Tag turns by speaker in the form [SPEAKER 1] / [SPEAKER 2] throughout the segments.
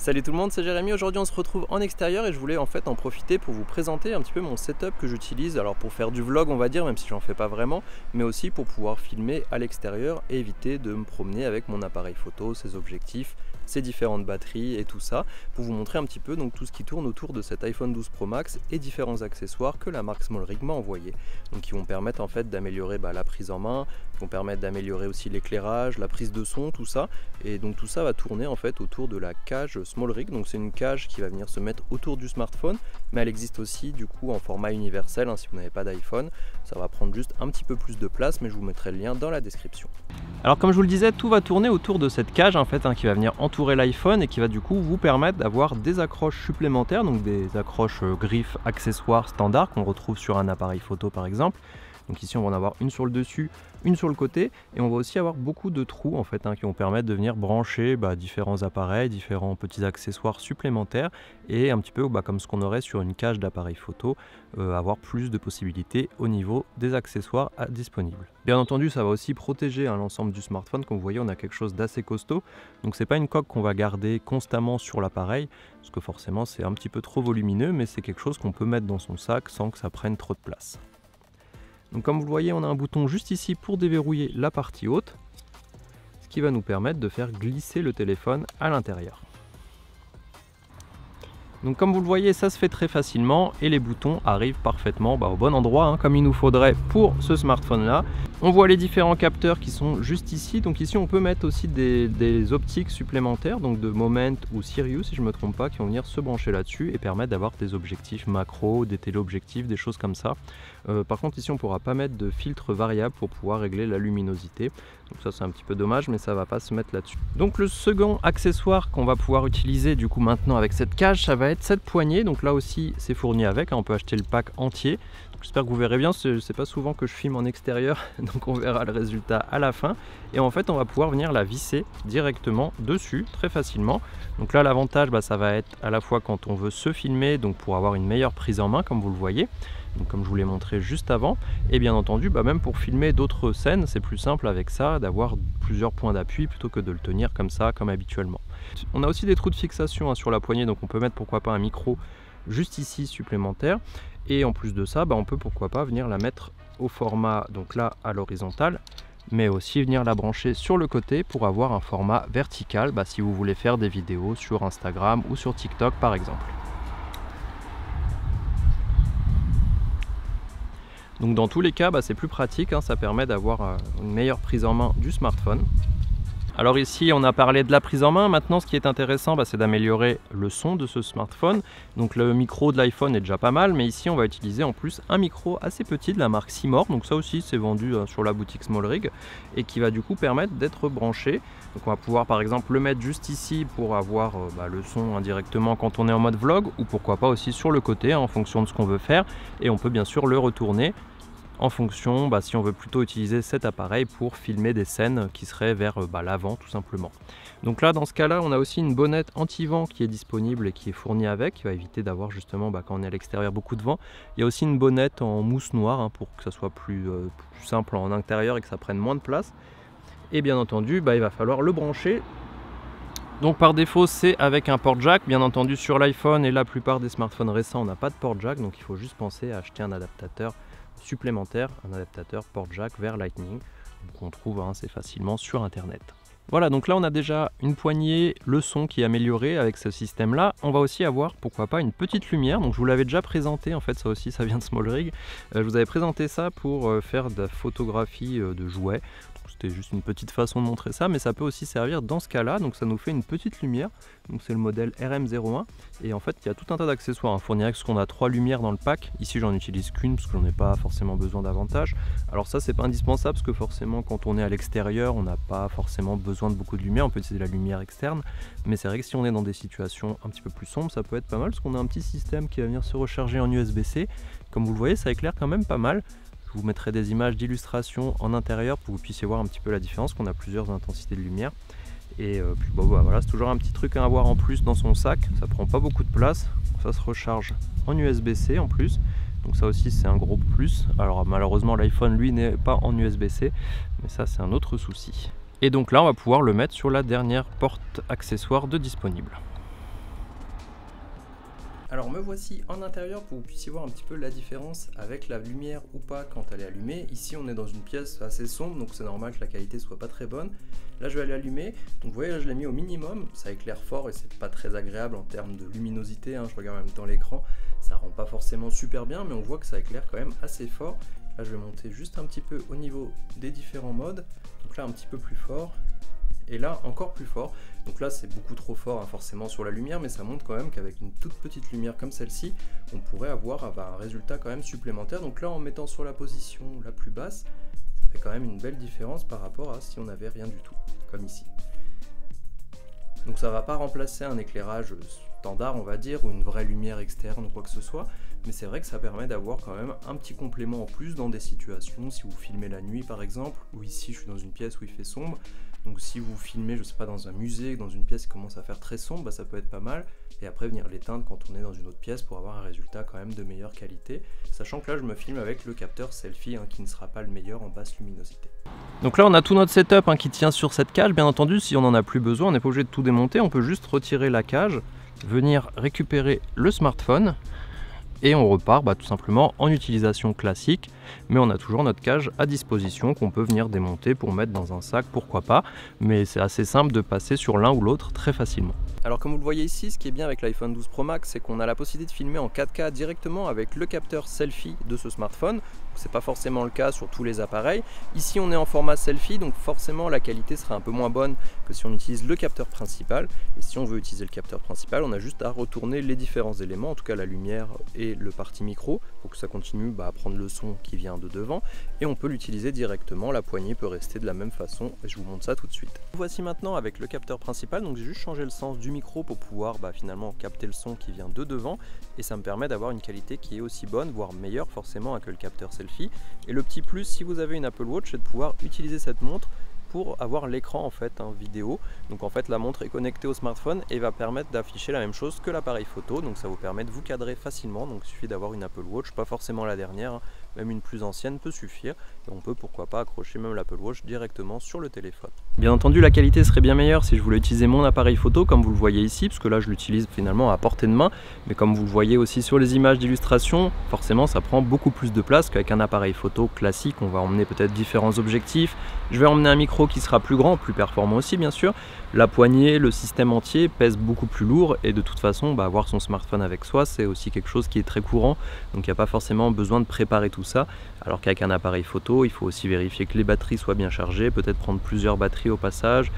[SPEAKER 1] Salut tout le monde, c'est Jérémy. Aujourd'hui on se retrouve en extérieur et je voulais en fait en profiter pour vous présenter un petit peu mon setup que j'utilise, alors pour faire du vlog on va dire, même si j'en fais pas vraiment, mais aussi pour pouvoir filmer à l'extérieur et éviter de me promener avec mon appareil photo, ses objectifs, ses différentes batteries et tout ça, pour vous montrer un petit peu donc tout ce qui tourne autour de cet iPhone 12 Pro Max et différents accessoires que la marque SmallRig m'a envoyé, donc qui vont permettre en fait d'améliorer la prise en main, qui vont permettre d'améliorer aussi l'éclairage, la prise de son, tout ça, et donc tout ça va tourner en fait autour de la cage SmallRig. Donc c'est une cage qui va venir se mettre autour du smartphone, mais elle existe aussi du coup en format universel, si vous n'avez pas d'iPhone. Ça va prendre juste un petit peu plus de place, mais je vous mettrai le lien dans la description. Alors comme je vous le disais, tout va tourner autour de cette cage en fait, qui va venir entourer l'iPhone et qui va du coup vous permettre d'avoir des accroches supplémentaires, donc des accroches griffes accessoires standards qu'on retrouve sur un appareil photo par exemple. Donc ici on va en avoir une sur le dessus, une sur le côté, et on va aussi avoir beaucoup de trous en fait, qui vont permettre de venir brancher différents appareils, différents petits accessoires supplémentaires, et un petit peu comme ce qu'on aurait sur une cage d'appareil photo, avoir plus de possibilités au niveau des accessoires disponibles. Bien entendu ça va aussi protéger l'ensemble du smartphone. Comme vous voyez on a quelque chose d'assez costaud, donc c'est pas une coque qu'on va garder constamment sur l'appareil, parce que forcément c'est un petit peu trop volumineux, mais c'est quelque chose qu'on peut mettre dans son sac sans que ça prenne trop de place. Donc comme vous le voyez, on a un bouton juste ici pour déverrouiller la partie haute, ce qui va nous permettre de faire glisser le téléphone à l'intérieur. Donc comme vous le voyez, ça se fait très facilement et les boutons arrivent parfaitement au bon endroit, comme il nous faudrait pour ce smartphone là. On voit les différents capteurs qui sont juste ici. Donc ici on peut mettre aussi des optiques supplémentaires, donc de Moment ou Sirius si je ne me trompe pas, qui vont venir se brancher là-dessus et permettre d'avoir des objectifs macro, des téléobjectifs, des choses comme ça. Par contre ici on ne pourra pas mettre de filtre variable pour pouvoir régler la luminosité. Donc ça c'est un petit peu dommage, mais ça va pas se mettre là-dessus. Donc le second accessoire qu'on va pouvoir utiliser du coup maintenant avec cette cage, ça va être cette poignée. Donc là aussi c'est fourni avec, on peut acheter le pack entier. J'espère que vous verrez bien, c'est pas souvent que je filme en extérieur, donc on verra le résultat à la fin. Et en fait on va pouvoir venir la visser directement dessus très facilement. Donc là l'avantage ça va être à la fois quand on veut se filmer, donc pour avoir une meilleure prise en main comme vous le voyez, donc comme je vous l'ai montré juste avant, et bien entendu même pour filmer d'autres scènes, c'est plus simple avec ça d'avoir plusieurs points d'appui plutôt que de le tenir comme ça comme habituellement. On a aussi des trous de fixation sur la poignée, donc on peut mettre pourquoi pas un micro juste ici supplémentaire, et en plus de ça on peut pourquoi pas venir la mettre au format, donc là à l'horizontale, mais aussi venir la brancher sur le côté pour avoir un format vertical si vous voulez faire des vidéos sur Instagram ou sur TikTok par exemple. Donc dans tous les cas c'est plus pratique, ça permet d'avoir une meilleure prise en main du smartphone. Alors ici on a parlé de la prise en main. Maintenant ce qui est intéressant c'est d'améliorer le son de ce smartphone. Donc le micro de l'iPhone est déjà pas mal, mais ici on va utiliser en plus un micro assez petit de la marque Seymour. Donc ça aussi c'est vendu sur la boutique SmallRig et qui va du coup permettre d'être branché. Donc on va pouvoir par exemple le mettre juste ici pour avoir le son indirectement quand on est en mode vlog, ou pourquoi pas aussi sur le côté en fonction de ce qu'on veut faire, et on peut bien sûr le retourner en fonction si on veut plutôt utiliser cet appareil pour filmer des scènes qui seraient vers l'avant tout simplement. Donc là dans ce cas là on a aussi une bonnette anti-vent qui est disponible et qui est fournie avec, qui va éviter d'avoir justement quand on est à l'extérieur beaucoup de vent. Il y a aussi une bonnette en mousse noire pour que ça soit plus simple en intérieur et que ça prenne moins de place. Et bien entendu il va falloir le brancher. Donc par défaut c'est avec un port jack. Bien entendu sur l'iPhone et la plupart des smartphones récents on n'a pas de port jack, donc il faut juste penser à acheter un adaptateur supplémentaire, un adaptateur port jack vers Lightning, qu'on trouve assez facilement sur internet. Voilà, donc là on a déjà une poignée, le son qui est amélioré avec ce système là. On va aussi avoir pourquoi pas une petite lumière, donc je vous l'avais déjà présenté, en fait ça aussi ça vient de SmallRig. Je vous avais présenté ça pour faire de la photographie de jouets. C'était juste une petite façon de montrer ça, mais ça peut aussi servir dans ce cas là. Donc ça nous fait une petite lumière, donc c'est le modèle RM01, et en fait il y a tout un tas d'accessoires fournis avec, parce qu'on a 3 lumières dans le pack. Ici j'en utilise qu'une parce que j'en ai pas forcément besoin davantage. Alors ça c'est pas indispensable parce que forcément quand on est à l'extérieur on n'a pas forcément besoin de beaucoup de lumière, on peut utiliser la lumière externe, mais c'est vrai que si on est dans des situations un petit peu plus sombres ça peut être pas mal, parce qu'on a un petit système qui va venir se recharger en USB-C. Comme vous le voyez ça éclaire quand même pas mal. Je vous mettrai des images d'illustration en intérieur pour que vous puissiez voir un petit peu la différence, qu'on a plusieurs intensités de lumière. Et puis voilà, c'est toujours un petit truc à avoir en plus dans son sac, ça prend pas beaucoup de place, ça se recharge en USB-C en plus, donc ça aussi c'est un gros plus. Alors malheureusement l'iPhone lui n'est pas en USB-C, mais ça c'est un autre souci. Et donc là on va pouvoir le mettre sur la dernière porte accessoire de disponible. Alors me voici en intérieur pour que vous puissiez voir un petit peu la différence avec la lumière ou pas quand elle est allumée. Ici on est dans une pièce assez sombre, donc c'est normal que la qualité soit pas très bonne. Là je vais aller allumer, donc vous voyez là je l'ai mis au minimum, ça éclaire fort et c'est pas très agréable en termes de luminosité, hein. Je regarde en même temps l'écran, ça rend pas forcément super bien, mais on voit que ça éclaire quand même assez fort. Là je vais monter juste un petit peu au niveau des différents modes, donc là un petit peu plus fort. Et là encore plus fort, donc là c'est beaucoup trop fort hein, forcément sur la lumière, mais ça montre quand même qu'avec une toute petite lumière comme celle-ci, on pourrait avoir un résultat quand même supplémentaire. Donc là en mettant sur la position la plus basse, ça fait quand même une belle différence par rapport à si on n'avait rien du tout, comme ici. Donc ça va pas remplacer un éclairage standard on va dire, ou une vraie lumière externe ou quoi que ce soit, mais c'est vrai que ça permet d'avoir quand même un petit complément en plus dans des situations, si vous filmez la nuit par exemple, ou ici je suis dans une pièce où il fait sombre. Donc si vous filmez, je sais pas, dans un musée, dans une pièce qui commence à faire très sombre, bah, ça peut être pas mal. Et après venir l'éteindre quand on est dans une autre pièce pour avoir un résultat quand même de meilleure qualité. Sachant que là je me filme avec le capteur selfie hein, qui ne sera pas le meilleur en basse luminosité. Donc là on a tout notre setup hein, qui tient sur cette cage. Bien entendu si on n'en a plus besoin, on n'est pas obligé de tout démonter. On peut juste retirer la cage, venir récupérer le smartphone. Et on repart tout simplement en utilisation classique, mais on a toujours notre cage à disposition qu'on peut venir démonter pour mettre dans un sac, pourquoi pas, mais c'est assez simple de passer sur l'un ou l'autre très facilement. Alors comme vous le voyez ici, ce qui est bien avec l'iPhone 12 Pro Max, c'est qu'on a la possibilité de filmer en 4K directement avec le capteur selfie de ce smartphone. C'est pas forcément le cas sur tous les appareils. Ici on est en format selfie, donc forcément la qualité sera un peu moins bonne que si on utilise le capteur principal. Et si on veut utiliser le capteur principal, on a juste à retourner les différents éléments, en tout cas la lumière et le parti micro, pour que ça continue à prendre le son qui vient de devant. Et on peut l'utiliser directement, la poignée peut rester de la même façon, et je vous montre ça tout de suite. Voici maintenant avec le capteur principal, donc j'ai juste changé le sens du micro pour pouvoir finalement capter le son qui vient de devant, et ça me permet d'avoir une qualité qui est aussi bonne, voire meilleure forcément que le capteur selfie. Et le petit plus si vous avez une Apple Watch, c'est de pouvoir utiliser cette montre pour avoir l'écran en fait vidéo. Donc en fait la montre est connectée au smartphone et va permettre d'afficher la même chose que l'appareil photo, donc ça vous permet de vous cadrer facilement. Donc il suffit d'avoir une Apple Watch, pas forcément la dernière hein, même une plus ancienne peut suffire, et on peut pourquoi pas accrocher même l'Apple Watch directement sur le téléphone. Bien entendu la qualité serait bien meilleure si je voulais utiliser mon appareil photo comme vous le voyez ici, parce que là je l'utilise finalement à portée de main, mais comme vous le voyez aussi sur les images d'illustration, forcément ça prend beaucoup plus de place qu'avec un appareil photo classique. On va emmener peut-être différents objectifs, je vais emmener un micro qui sera plus grand, plus performant aussi bien sûr. La poignée, le système entier pèse beaucoup plus lourd, et de toute façon avoir son smartphone avec soi c'est aussi quelque chose qui est très courant, donc il n'y a pas forcément besoin de préparer tout ça, alors qu'avec un appareil photo il faut aussi vérifier que les batteries soient bien chargées, peut-être prendre plusieurs batteries au passage.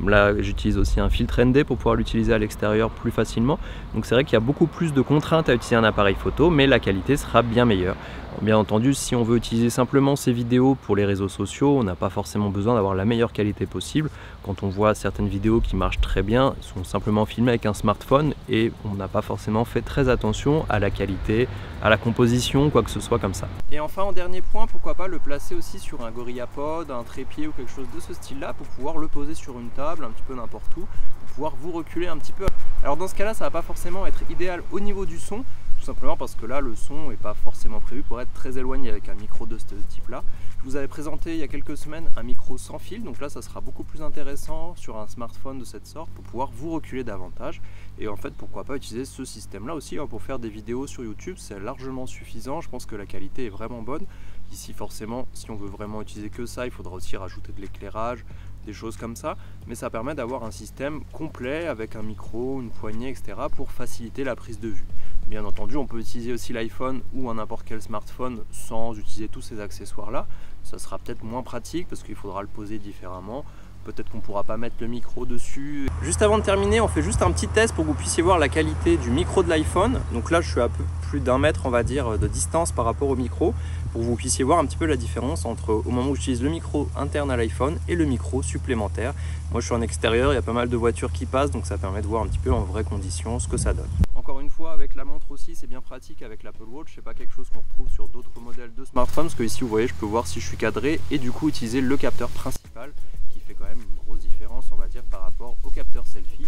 [SPEAKER 1] Là j'utilise aussi un filtre ND pour pouvoir l'utiliser à l'extérieur plus facilement, donc c'est vrai qu'il y a beaucoup plus de contraintes à utiliser un appareil photo, mais la qualité sera bien meilleure. Bien entendu si on veut utiliser simplement ces vidéos pour les réseaux sociaux, on n'a pas forcément besoin d'avoir la meilleure qualité possible. Quand on voit certaines vidéos qui marchent très bien, sont simplement filmées avec un smartphone et on n'a pas forcément fait très attention à la qualité, à la composition, quoi que ce soit comme ça. Et enfin en dernier point, pourquoi pas le placer aussi sur un GorillaPod, un trépied ou quelque chose de ce style là, pour pouvoir le poser sur une table, un petit peu n'importe où, pour pouvoir vous reculer un petit peu. Alors dans ce cas là ça va pas forcément être idéal au niveau du son, tout simplement parce que là le son n'est pas forcément prévu pour être très éloigné avec un micro de ce type là. Je vous avais présenté il y a quelques semaines un micro sans fil, donc là ça sera beaucoup plus intéressant sur un smartphone de cette sorte pour pouvoir vous reculer davantage. Et en fait pourquoi pas utiliser ce système là aussi hein, pour faire des vidéos sur YouTube, c'est largement suffisant, je pense que la qualité est vraiment bonne. Ici forcément si on veut vraiment utiliser que ça, il faudra aussi rajouter de l'éclairage, des choses comme ça, mais ça permet d'avoir un système complet avec un micro, une poignée, etc. pour faciliter la prise de vue. Bien entendu, on peut utiliser aussi l'iPhone ou n'importe quel smartphone sans utiliser tous ces accessoires-là. Ça sera peut-être moins pratique parce qu'il faudra le poser différemment. Peut-être qu'on ne pourra pas mettre le micro dessus. Juste avant de terminer, on fait juste un petit test pour que vous puissiez voir la qualité du micro de l'iPhone. Donc là, je suis à peu plus d'1 mètre, on va dire, de distance par rapport au micro, pour que vous puissiez voir un petit peu la différence entre au moment où j'utilise le micro interne à l'iPhone et le micro supplémentaire. Moi, je suis en extérieur, il y a pas mal de voitures qui passent, donc ça permet de voir un petit peu en vraies conditions ce que ça donne. Encore une fois, avec la montre aussi, c'est bien pratique avec l'Apple Watch. C'est pas quelque chose qu'on retrouve sur d'autres modèles de smartphones, parce que ici, vous voyez, je peux voir si je suis cadré et du coup utiliser le capteur principal, qui fait quand même une grosse différence, on va dire, par rapport au capteur selfie.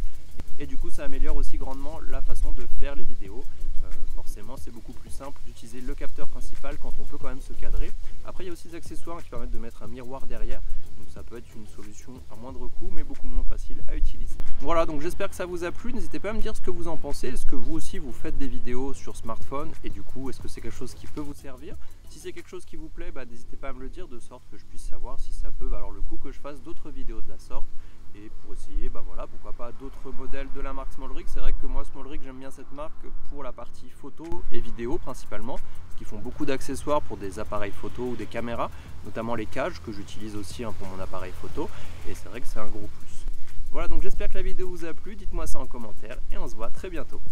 [SPEAKER 1] Et du coup, ça améliore aussi grandement la façon de faire les vidéos. Forcément c'est beaucoup plus simple d'utiliser le capteur principal quand on peut quand même se cadrer. Après il y a aussi des accessoires qui permettent de mettre un miroir derrière, donc ça peut être une solution à moindre coût mais beaucoup moins facile à utiliser. Voilà, donc j'espère que ça vous a plu, n'hésitez pas à me dire ce que vous en pensez, est-ce que vous aussi vous faites des vidéos sur smartphone et du coup est-ce que c'est quelque chose qui peut vous servir? Si c'est quelque chose qui vous plaît, n'hésitez pas à me le dire de sorte que je puisse savoir si ça peut valoir le coup que je fasse d'autres vidéos de la sorte. Et pour essayer, voilà, pourquoi pas d'autres modèles de la marque SmallRig. C'est vrai que moi SmallRig, j'aime bien cette marque pour la partie photo et vidéo principalement, parce qu'ils font beaucoup d'accessoires pour des appareils photo ou des caméras, notamment les cages que j'utilise aussi pour mon appareil photo, et c'est vrai que c'est un gros plus. Voilà, donc j'espère que la vidéo vous a plu, dites-moi ça en commentaire et on se voit très bientôt.